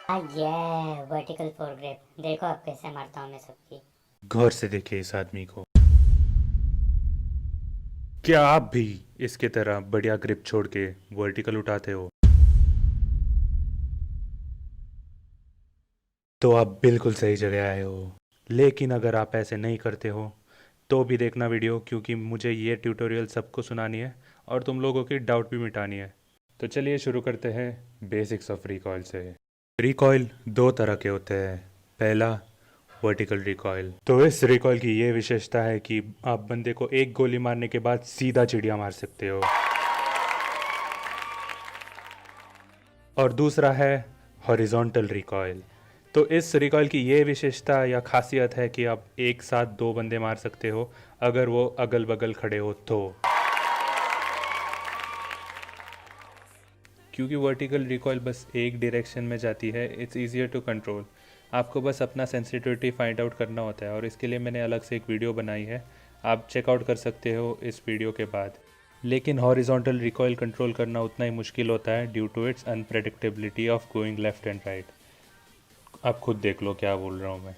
ये vertical foregrip देखो अब कैसे मारता हूँ मैं सबकी। गौर से देखिए इस आदमी को। क्या आप भी इसके तरह बढ़िया ग्रिप छोड़ के वर्टिकल उठाते हो? तो आप बिल्कुल सही जगह आए हो। लेकिन अगर आप ऐसे नहीं करते हो तो भी देखना वीडियो, क्योंकि मुझे ये ट्यूटोरियल सबको सुनानी है और तुम लोगों की डाउट भी मिटानी है। तो चलिए शुरू करते हैं बेसिक्स ऑफ रिकॉयल से। रिकॉयल दो तरह के होते हैं। पहला, वर्टिकल रिकॉयल। तो इस रिकॉयल की ये विशेषता है कि आप बंदे को एक गोली मारने के बाद सीधा चिड़िया मार सकते हो। और दूसरा है हॉरिजॉन्टल रिकॉयल। तो इस रिकॉयल की ये विशेषता या खासियत है कि आप एक साथ दो बंदे मार सकते हो अगर वो अगल बगल खड़े हो तो। क्योंकि वर्टिकल रिकॉयल बस एक डायरेक्शन में जाती है, इट्स ईजियर टू कंट्रोल। आपको बस अपना सेंसिटिविटी फाइंड आउट करना होता है और इसके लिए मैंने अलग से एक वीडियो बनाई है, आप चेकआउट कर सकते हो इस वीडियो के बाद। लेकिन हॉरिजॉन्टल रिकॉयल कंट्रोल करना उतना ही मुश्किल होता है due to its unpredictability of going left and right. आप खुद देख लो क्या बोल रहा हूँ मैं।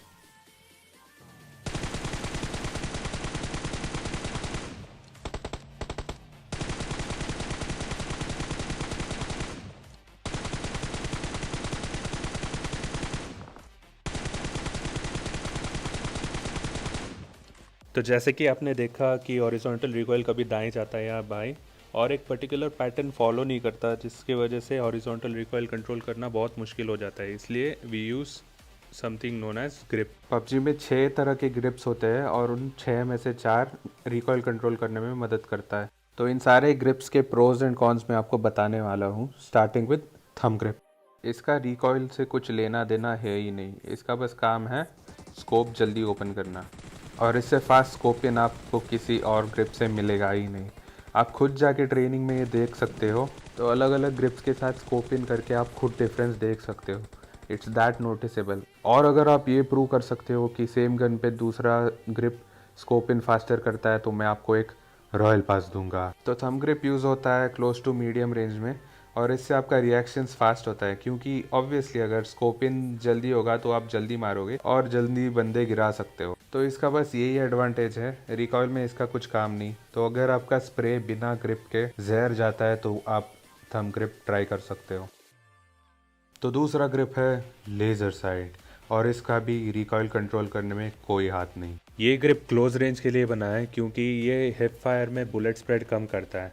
तो जैसे कि आपने देखा कि हॉरिजॉन्टल रिकॉयल कभी दाएं जाता है या बाएं, और एक पर्टिकुलर पैटर्न फॉलो नहीं करता, जिसकी वजह से हॉरिजॉन्टल रिकॉयल कंट्रोल करना बहुत मुश्किल हो जाता है। इसलिए we use something known as grip. PUBG में 6 तरह के ग्रिप्स होते हैं और उन 6 में से 4 रिकॉयल कंट्रोल करने में मदद करता है। तो इन सारे ग्रिप्स के प्रोज एंड कॉन्स मैं आपको बताने वाला हूँ, स्टार्टिंग विद थंब ग्रिप। इसका रिकॉयल से कुछ लेना देना है ही नहीं, इसका बस काम है स्कोप जल्दी ओपन करना, और इससे फास्ट स्कोपियन आपको किसी और ग्रिप से मिलेगा ही नहीं। आप खुद जाके ट्रेनिंग में ये देख सकते हो। तो अलग अलग ग्रिप्स के साथ स्कोपियन करके आप खुद डिफरेंस देख सकते हो। It's that noticeable. और अगर आप ये प्रूव कर सकते हो कि सेम गन पे दूसरा ग्रिप स्कोपियन फास्टर करता है तो मैं आपको एक रॉयल पास दूंगा। तो थंब ग्रिप यूज़ होता है क्लोज टू मीडियम रेंज में, और इससे आपका रिएक्शंस फास्ट होता है, क्योंकि ऑब्वियसली अगर स्कोपिन जल्दी होगा तो आप जल्दी मारोगे और जल्दी बंदे गिरा सकते हो। तो इसका बस यही एडवांटेज है, रिकॉयल में इसका कुछ काम नहीं। तो अगर आपका स्प्रे बिना ग्रिप के जहर जाता है तो आप थंब ग्रिप ट्राई कर सकते हो। तो दूसरा ग्रिप है लेज़र साइट, और इसका भी रिकॉयल कंट्रोल करने में कोई हाथ नहीं। ये ग्रिप क्लोज रेंज के लिए बना है क्योंकि ये हिप फायर में बुलेट स्प्रेड कम करता है।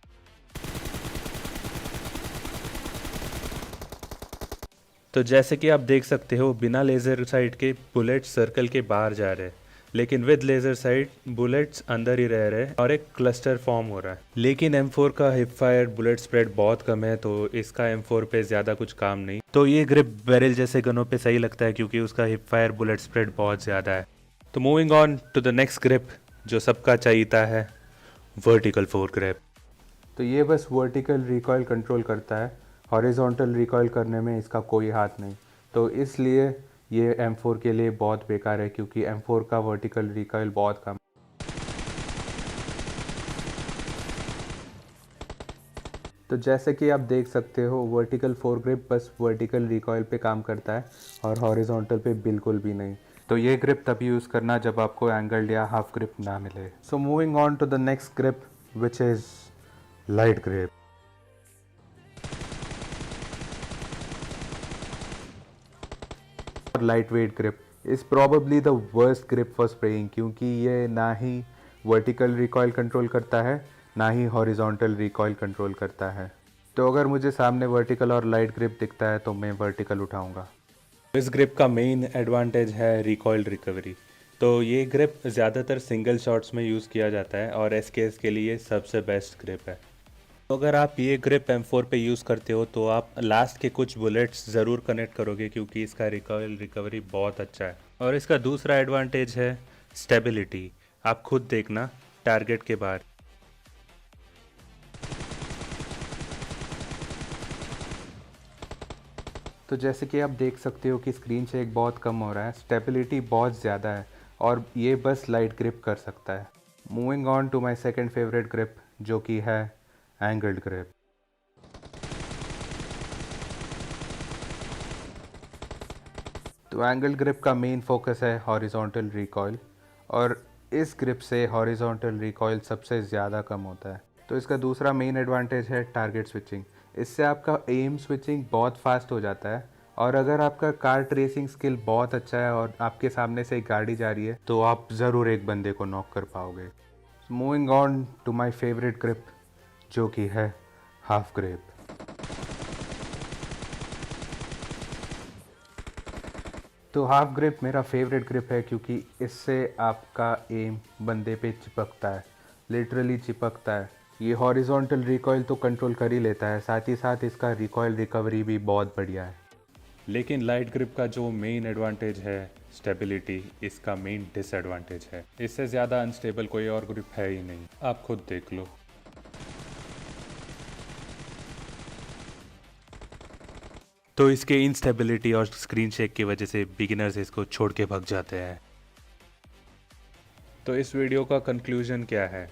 तो जैसे कि आप देख सकते हो, बिना लेज़र साइट के बुलेट्स सर्कल के बाहर जा रहे हैं, लेकिन विद लेज़र साइट बुलेट्स अंदर ही रह रहे हैं और एक क्लस्टर फॉर्म हो रहा है। लेकिन M4 का हिप फायर बुलेट स्प्रेड बहुत कम है, तो इसका M4 पे ज़्यादा कुछ काम नहीं। तो ये ग्रिप बैरल जैसे गनों पे सही लगता है क्योंकि उसका हिप फायर बुलेट स्प्रेड बहुत ज़्यादा है। तो moving on to the next grip जो सबका चाहिए है, वर्टिकल फोर ग्रिप। तो ये बस वर्टिकल रिकॉयल कंट्रोल करता है, हॉरिजॉन्टल रिकॉयल करने में इसका कोई हाथ नहीं। तो इसलिए ये M4 के लिए बहुत बेकार है, क्योंकि M4 का वर्टिकल रिकॉयल बहुत कम। तो जैसे कि आप देख सकते हो, वर्टिकल फोर ग्रिप बस वर्टिकल रिकॉयल पे काम करता है और हॉरिजॉन्टल पे बिल्कुल भी नहीं। तो ये ग्रिप तभी यूज़ करना जब आपको एंगल्ड या हाफ ग्रिप ना मिले। So moving on to the next grip which is light grip. Light weight grip is probably the worst grip for spraying, क्योंकि ये ना ही वर्टिकल रिकॉयल कंट्रोल करता है ना ही हॉरिजॉन्टल रिकॉयल कंट्रोल करता है। तो अगर मुझे सामने वर्टिकल और लाइट ग्रिप दिखता है तो मैं वर्टिकल उठाऊंगा। इस ग्रिप का मेन एडवांटेज है रिकॉयल रिकवरी। तो ये ग्रिप ज़्यादातर सिंगल शॉट्स में यूज़ किया जाता है और SKS के लिए सबसे बेस्ट ग्रिप है। तो अगर आप ये ग्रिप M4 पे यूज़ करते हो तो आप लास्ट के कुछ बुलेट्स ज़रूर कनेक्ट करोगे, क्योंकि इसका रिकॉयल रिकवरी बहुत अच्छा है। और इसका दूसरा एडवांटेज है स्टेबिलिटी। आप खुद देखना टारगेट के बाहर। तो जैसे कि आप देख सकते हो कि स्क्रीन शेक बहुत कम हो रहा है, स्टेबिलिटी बहुत ज़्यादा है, और ये बस लाइट ग्रिप कर सकता है। Moving on to my second favourite grip जो कि है एंगल्ड ग्रिप। तो एंगल ग्रिप का मेन फोकस है हॉरिजॉन्टल रिकॉइल, और इस ग्रिप से हॉरिजॉन्टल रिकॉइल सबसे ज़्यादा कम होता है। तो इसका दूसरा मेन एडवांटेज है टारगेट स्विचिंग। इससे आपका एम स्विचिंग बहुत फास्ट हो जाता है, और अगर आपका कार ट्रेसिंग स्किल बहुत अच्छा है और आपके सामने से एक गाड़ी जा रही है तो आप ज़रूर एक बंदे को नॉक कर पाओगे। Moving on to my favourite grip, जो कि है हाफ ग्रिप। तो हाफ ग्रिप मेरा फेवरेट ग्रिप है क्योंकि इससे आपका एम बंदे पे चिपकता है, लिटरली चिपकता है। ये हॉरिजॉन्टल रिकॉइल तो कंट्रोल कर ही लेता है, साथ ही साथ इसका रिकॉइल रिकवरी भी बहुत बढ़िया है। लेकिन लाइट ग्रिप का जो मेन एडवांटेज है स्टेबिलिटी, इसका मेन डिसएडवांटेज है। इससे ज़्यादा अनस्टेबल कोई और ग्रिप है ही नहीं, आप खुद देख लो। तो इसके इंस्टेबिलिटी और स्क्रीन शेक की वजह से बिगिनर्स इसको छोड़ के भाग जाते हैं। तो इस वीडियो का कंक्लूजन क्या है?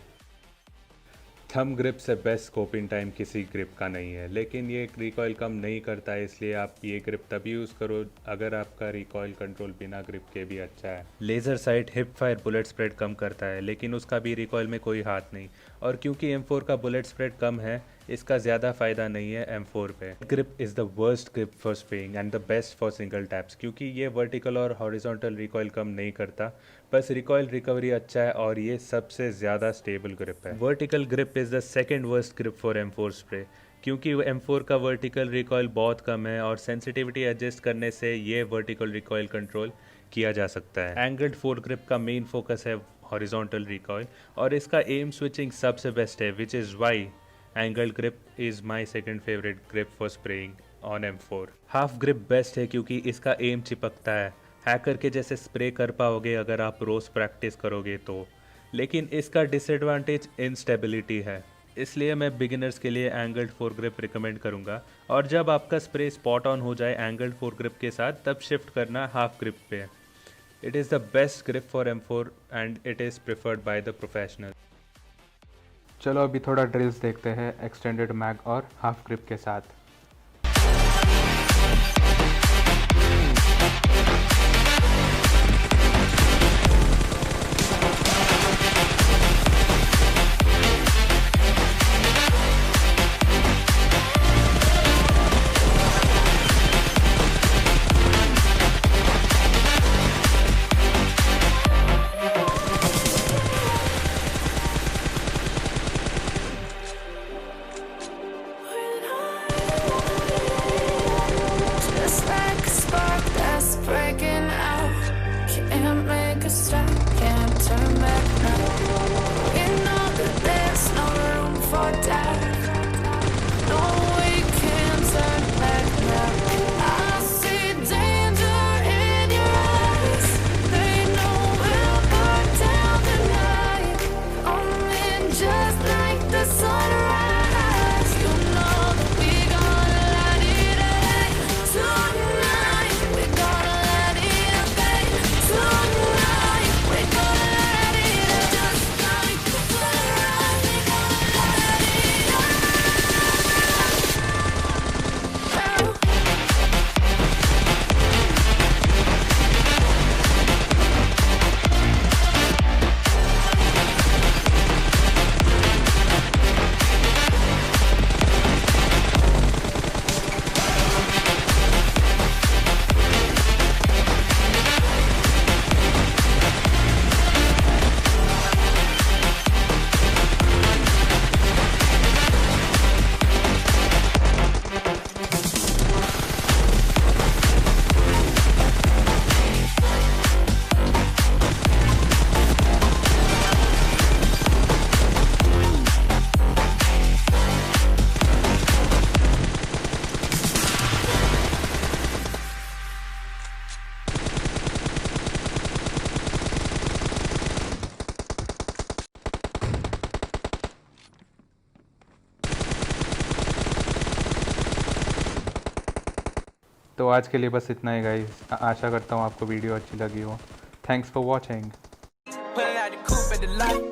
थंब ग्रिप से बेस्ट स्कोपिंग टाइम किसी ग्रिप का नहीं है, लेकिन ये रिकॉइल कम नहीं करता है, इसलिए आप ये ग्रिप तभी यूज़ करो अगर आपका रिकॉइल कंट्रोल बिना ग्रिप के भी अच्छा है। Laser sight hip fire bullet spread कम करता है, लेकिन उसका भी रिकॉइल में कोई हाथ नहीं, और क्योंकि M4 का बुलेट स्प्रेड कम है, इसका ज़्यादा फ़ायदा नहीं है M4 पे। Grip is the worst grip for spraying and the best for single taps, क्योंकि ये वर्टिकल और हॉरिजॉन्टल रिकॉइल कम नहीं करता, बस रिकॉइल रिकवरी अच्छा है, और ये सबसे ज़्यादा स्टेबल ग्रिप है। Vertical grip is the second worst grip for M4 spray, क्योंकि M4 का वर्टिकल रिकॉइल बहुत कम है, और सेंसिटिविटी एडजस्ट करने से ये वर्टिकल रिकॉइल कंट्रोल किया जा सकता है। एंगल्ड 4 ग्रिप का मेन फोकस है हॉरिजॉन्टल रिकॉइल, और इसका एम स्विचिंग सबसे बेस्ट है, which is why angle grip is my second favourite grip for spraying on M4। Half grip best है क्योंकि इसका एम चिपकता है, हैकर के जैसे स्प्रे कर पाओगे अगर आप रोज़ प्रैक्टिस करोगे तो, लेकिन इसका डिसएडवांटेज इंस्टेबिलिटी है, इसलिए मैं बिगिनर्स के लिए एंगल्ड 4 ग्रिप रिकमेंड करूंगा, और जब आपका स्प्रे स्पॉट ऑन हो जाए एंगल्ड 4 ग्रिप के साथ तब शिफ्ट करना हाफ ग्रिप पे। It is the best grip for M4 and it is preferred by the professional. चलो अभी थोड़ा ड्रिल्स देखते हैं एक्सटेंडेड मैग और हाफ ग्रिप के साथ। Just like a spark that's breaking out, can't make a stop, can't turn back now. We know that there's no room for doubt, no we can turn back now. I see danger in your eyes, they know we'll burn down the night, coming just like the sunrise. You know that we gonna light it up tonight. We gonna light it up, babe. Tonight we gonna light it up just like the sunrise. We gonna light it up. तो आज के लिए बस इतना ही guys, आशा करता हूँ आपको video अच्छी लगी हो। Thanks for watching. Pulling out the coupe at the light.